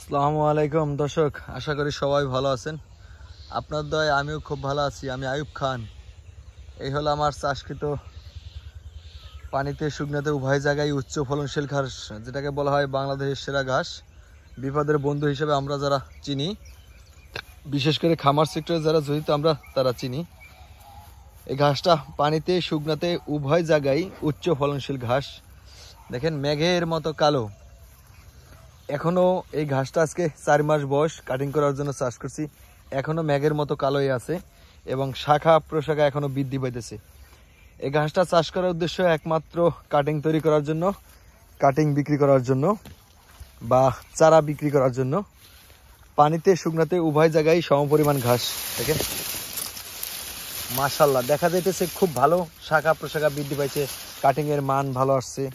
আসসালামু আলাইকুম দর্শক, আশা করি সবাই ভালো আছেন। আপনার দয়ায় আমিও খুব ভালো আছি। আমি আয়ুব খান। এই হলো আমার চাষকৃত পানিতে শুকনাতে উভয় জায়গায় উচ্চ ফলনশীল ঘাস, যেটাকে বলা হয় বাংলাদেশের সেরা ঘাস। বিপদের বন্ধু হিসেবে আমরা যারা চিনি, বিশেষ করে খামার সেক্টরে যারা জড়িত আমরা তারা চিনি। এই ঘাসটা পানিতে শুকনাতে উভয় জায়গায় উচ্চ ফলনশীল ঘাস। দেখেন মেঘের মতো কালো। এখনো এই ঘাসটা আজকে 4 মাস বয়স, কাটিং করার জন্য চাষ করছি। এখনো মেঘের মতো কালোই আছে এবং শাখা প্রশাখা এখনো বৃদ্ধি পাইতেছে। এই ঘাসটা চাষ করার উদ্দেশ্য একমাত্র কাটিং তৈরি করার জন্য, কাটিং বিক্রি করার জন্য বা চারা বিক্রি করার জন্য। পানিতে শুকনাতে উভয় জায়গায় সমপরিমাণ ঘাস। দেখেন মাশাআল্লাহ, দেখা যাইতেছে খুব ভালো শাখা প্রশাখা বৃদ্ধি পাইছে, কাটিং এর মান ভালো আসছে।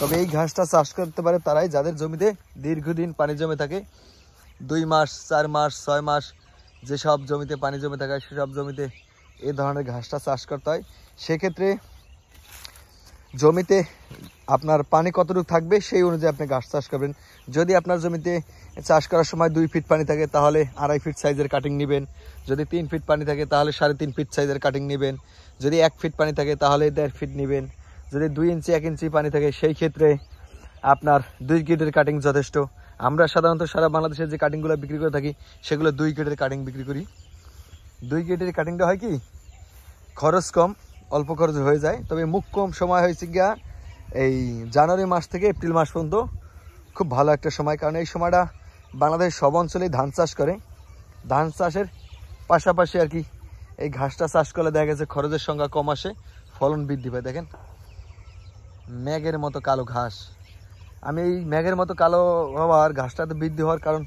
তবে এই ঘাসটা চাষ করতে পারে তারাই যাদের জমিতে দীর্ঘদিন পানি জমে থাকে, 2 মাস 4 মাস 6 মাস যেসব জমিতে পানি জমে থাকে সেসব জমিতে এই ধরনের ঘাসটা চাষ করতে হয়। সেক্ষেত্রে জমিতে আপনার পানি কতটুকু থাকবে সেই অনুযায়ী আপনি ঘাস চাষ করবেন। যদি আপনার জমিতে চাষ করার সময় 2 ফিট পানি থাকে তাহলে 2.5 ফিট সাইজের কাটিং নেবেন। যদি 3 ফিট পানি থাকে তাহলে 3.5 ফিট সাইজের কাটিং নেবেন। যদি 1 ফিট পানি থাকে তাহলে 1.5 ফিট নেবেন। যদি 2 ইঞ্চি 1 ইঞ্চি পানি থাকে সেই ক্ষেত্রে আপনার 2 গেটের কাটিং যথেষ্ট। আমরা সাধারণত সারা বাংলাদেশে যে কাটিংগুলো বিক্রি করে থাকি সেগুলো 2 গেটের কাটিং বিক্রি করি। 2 গেটের কাটিংটা হয় কি, খরচ কম, অল্প খরচে হয়ে যায়। তবে মুখ কম সময় হয়েছে গিয়া এই জানুয়ারি মাস থেকে এপ্রিল মাস পর্যন্ত খুব ভালো একটা সময়, কারণ এই সময়টা বাংলাদেশ সব অঞ্চলেই ধান চাষ করে। ধান চাষের পাশাপাশি আর কি এই ঘাসটা চাষ করলে দেখা গেছে খরচের সংখ্যা কম আসে, ফলন বৃদ্ধি পায়। দেখেন মেঘের মতো কালো ঘাস। আমি এই মেঘের মতো কালো হওয়ার ঘাসটাতে বৃদ্ধি হওয়ার কারণ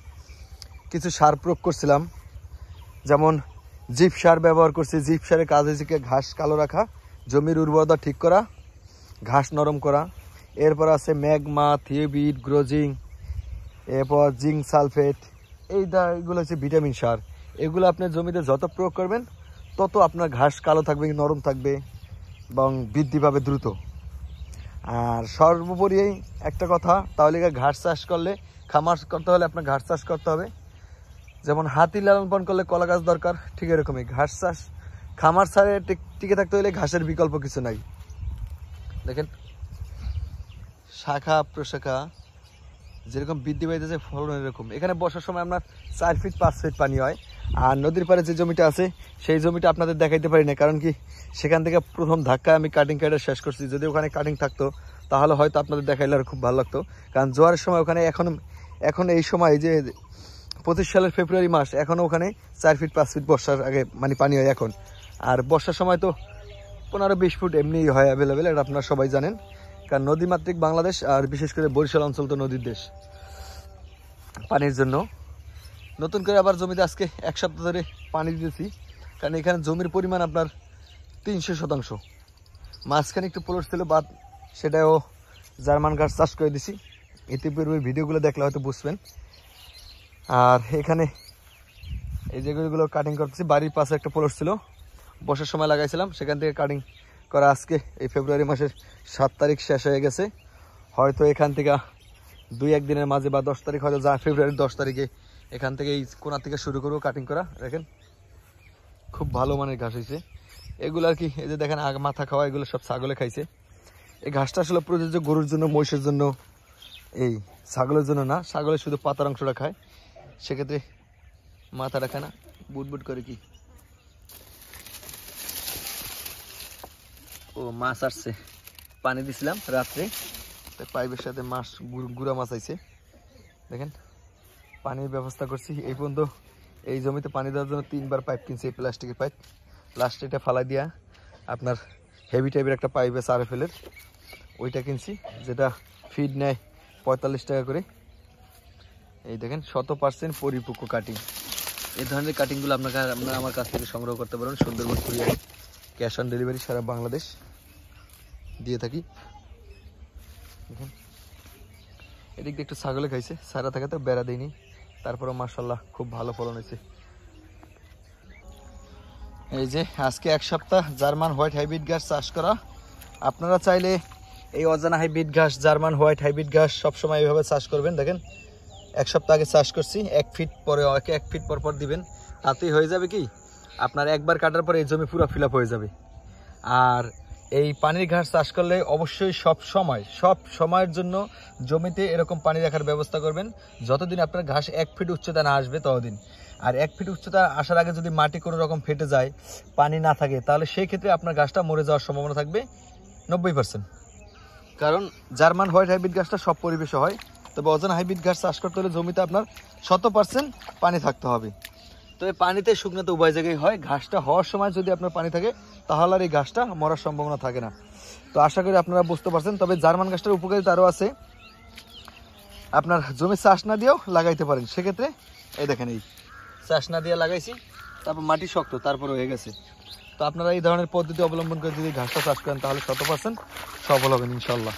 কিছু সার প্রয়োগ করছিলাম, যেমন জিপ সার ব্যবহার করছি। জিপ সারের কাজ হয়েছে ঘাস কালো রাখা, জমির উর্বরতা ঠিক করা, ঘাস নরম করা। এরপর আছে ম্যাগমা, থিওবিট, গ্রোজিং, এরপর জিঙ্ক সালফেট। এইগুলো হচ্ছে ভিটামিন সার। এগুলো আপনার জমিতে যত প্রয়োগ করবেন তত আপনার ঘাস কালো থাকবে, নরম থাকবে এবং বৃদ্ধি পাবে দ্রুত। আর সর্বোপরি একটা কথা, তাহলে ঘাস চাষ করলে, খামার করতে হলে আপনার ঘাস চাষ করতে হবে। যেমন হাতি লালন পালন করলে কলা গাছ দরকার, ঠিক এরকমই ঘাস চাষ খামার ছাড়ে টিকে থাকতে হলে ঘাসের বিকল্প কিছু নাই। দেখেন শাখা প্রশাখা যেরকম বৃদ্ধি পাইতেছে ফলন এরকম। এখানে বর্ষার সময় আপনার 4 ফিট 5 ফিট পানি হয়। আর নদীর পাড়ে যে জমিটা আছে সেই জমিটা আপনাদের দেখাইতে পারি না, কারণ কি সেখান থেকে প্রথম ধাক্কায় আমি কাটিং কাটা শেষ করছি। যদি ওখানে কাটিং থাকতো তাহলে হয়তো আপনাদের দেখাইলে আর খুব ভালো লাগতো, কারণ জোয়ারের সময় ওখানে এখন এই সময় যে 25 সালের ফেব্রুয়ারি মাস, এখনও ওখানে 4 ফিট 5 ফিট বর্ষার আগে মানে পানি হয় এখন। আর বর্ষার সময় তো 15-20 ফুট এমনি হয় অ্যাভেলেবেল, এটা আপনারা সবাই জানেন, কারণ নদীমাতৃক বাংলাদেশ, আর বিশেষ করে বরিশাল অঞ্চল তো নদীর দেশ। পানির জন্য নতুন করে আবার জমিতে আজকে 1 সপ্তাহ ধরে পানি দিতেছি, কারণ এখানে জমির পরিমাণ আপনার 300%। মাঝখানে একটু পলট ছিল বাদ, সেটাও জার্মান ঘাস চাষ করে দিছি। ইতিপূর্বে ভিডিওগুলো দেখলে হয়তো বুঝবেন। আর এখানে এই যেগুলো কাটিং করতেছি, বাড়ির পাশে একটা পলট ছিল, বর্ষার সময় লাগাইছিলাম, সেখান থেকে কাটিং করা আজকে এই ফেব্রুয়ারি মাসের 7 তারিখ শেষ হয়ে গেছে। হয়তো এখান থেকে 2-1 দিনের মাঝে বা 10 তারিখ, হয়তো ফেব্রুয়ারির 10 তারিখে এখান থেকে এই কোনা থেকে শুরু করবো কাটিং করা। দেখেন খুব ভালো মানের ঘাস হয়েছে এগুলো আর কি। এই যে দেখেন মাথা খাওয়া, এগুলো সব ছাগলে খাইছে। এই ঘাসটা আসলে প্রযোজ্য গরুর জন্য, মহিষের জন্য, এই ছাগলের জন্য না। ছাগলের শুধু পাতার অংশটা খায়, সেক্ষেত্রে মাথাটা খায় না। বুট বুট করে কি ও মাছ আসছে, পানি দিছিলাম রাত্রে, পাইপের সাথে মাছ গুড়া মাছ আইছে। দেখেন পানির ব্যবস্থা করছি। এই পর্যন্ত এই জমিতে পানি দেওয়ার জন্য 3 বার পাইপ কিনছি, এই প্লাস্টিকের পাইপ। লাস্টে এটা ফালাই দিয়া আপনার হেভি টাইপের একটা পাইপ আছে RFL-এর, ওইটা কিনছি, যেটা ফিড নেয় 45 টাকা করে। এই দেখেন 100% পরিপক্ক কাটিং। এই ধরনের কাটিংগুলো আপনারা আমার কাছ থেকে সংগ্রহ করতে পারেন। সুন্দরবন কুরিয়ারে ক্যাশ অন ডেলিভারি সারা বাংলাদেশ দিয়ে থাকি। দেখুন এদিক দিয়ে একটু ছাগলে খাইছে, সারা থাকে তো বেড়া দিইনি, তারপরে মাশাআল্লাহ খুব ভালো ফলন হয়েছে। এই যে আজকে 1 সপ্তাহ জার্মান হোয়াইট হাইব্রিড ঘাস চাষ করা। আপনারা চাইলে এই অজানা হাইব্রিড ঘাস, জার্মান হোয়াইট হাইব্রিড ঘাস সবসময় এইভাবে চাষ করবেন। দেখেন 1 সপ্তাহ আগে চাষ করছি, 1 ফিট পরে 1 ফিট পর পর দিবেন, তাতেই হয়ে যাবে কি আপনার একবার কাটার পরে এই জমি পুরো ফিল আপ হয়ে যাবে। আর এই পানির ঘাস চাষ করলে অবশ্যই সব সময়ের জন্য জমিতে এরকম পানি রাখার ব্যবস্থা করবেন, যতদিন আপনার ঘাস 1 ফিট উচ্চতা না আসবে ততদিন। আর 1 ফিট উচ্চতা আসার আগে যদি মাটি কোনো রকম ফেটে যায়, পানি না থাকে, তাহলে সেই ক্ষেত্রে আপনার ঘাসটা মরে যাওয়ার সম্ভাবনা থাকবে 90%। কারণ জার্মান হোয়াইট হাইব্রিড ঘাসটা সব পরিবেশে হয়, তবে অজানা হাইব্রিড ঘাস চাষ করতে হলে জমিতে আপনার 100% পানি থাকতে হবে। তবে পানিতে শুকনোতে উভয় জায়গায় হয়, ঘাসটা হওয়ার সময় যদি আপনার পানি থাকে তাহলে আর এই ঘাসটা মরার সম্ভাবনা থাকে না। তো আশা করি আপনারা বুঝতে পারছেন। তবে জার্মান ঘাসটার উপকারিতা আরও আছে, আপনার জমি চাষ না দিয়েও লাগাইতে পারেন। সেক্ষেত্রে এই দেখেন, এই চাষ না দিয়ে লাগাইছি, তারপর মাটি শক্ত, তারপর হয়ে গেছে। তো আপনারা এই ধরনের পদ্ধতি অবলম্বন করে যদি ঘাসটা চাষ করেন তাহলে 100% সফল হবেন ইনশাল্লাহ।